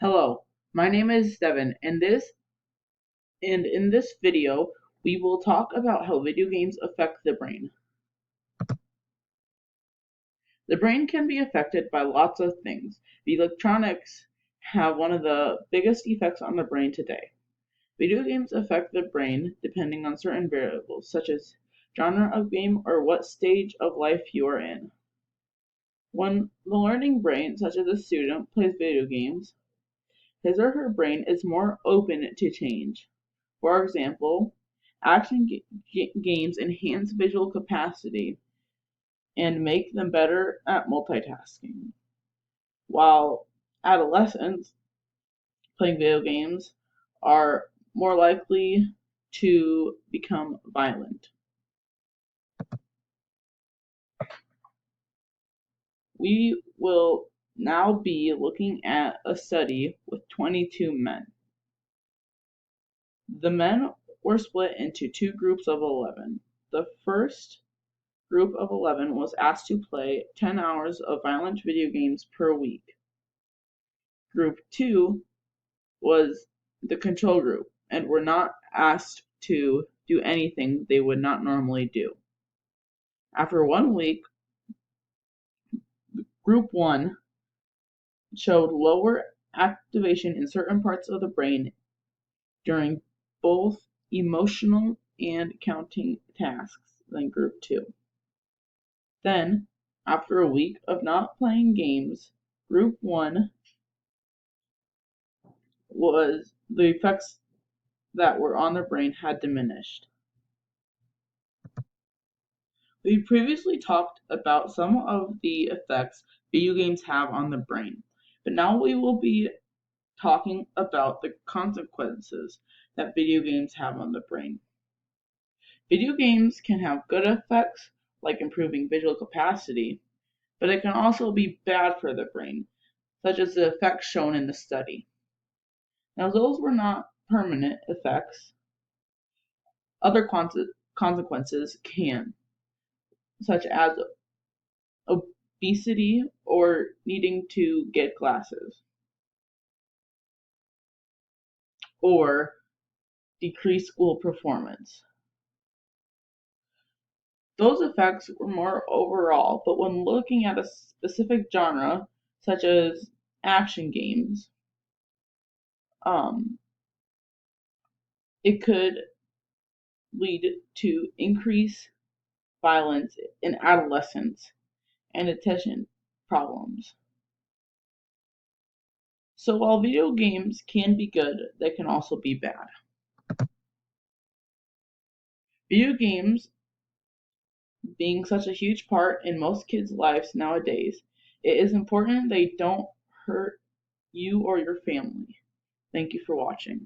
Hello, my name is Devin, and in this video, we will talk about how video games affect the brain. The brain can be affected by lots of things. The electronics have one of the biggest effects on the brain today. Video games affect the brain depending on certain variables, such as genre of game or what stage of life you are in. When the learning brain, such as a student, plays video games, his or her brain is more open to change. For example, action games enhance visual capacity and make them better at multitasking, while adolescents playing video games are more likely to become violent. We will now be looking at a study with 22 men. The men were split into two groups of 11. The first group of 11 was asked to play 10 hours of violent video games per week. Group 2 was the control group and were not asked to do anything they would not normally do. After 1 week, Group 1 showed lower activation in certain parts of the brain during both emotional and counting tasks than Group 2. Then, after a week of not playing games, Group 1 was the effects that were on the brain had diminished. We previously talked about some of the effects video games have on the brain, but now we will be talking about the consequences that video games have on the brain. Video games can have good effects, like improving visual capacity, but it can also be bad for the brain, such as the effects shown in the study. Now, those were not permanent effects. Other consequences can, such as obesity or needing to get glasses, or decreased school performance. Those effects were more overall, but when looking at a specific genre, such as action games, it could lead to increased violence in adolescents and attention problems. So while video games can be good, they can also be bad. Video games being such a huge part in most kids' lives nowadays, it is important they don't hurt you or your family. Thank you for watching.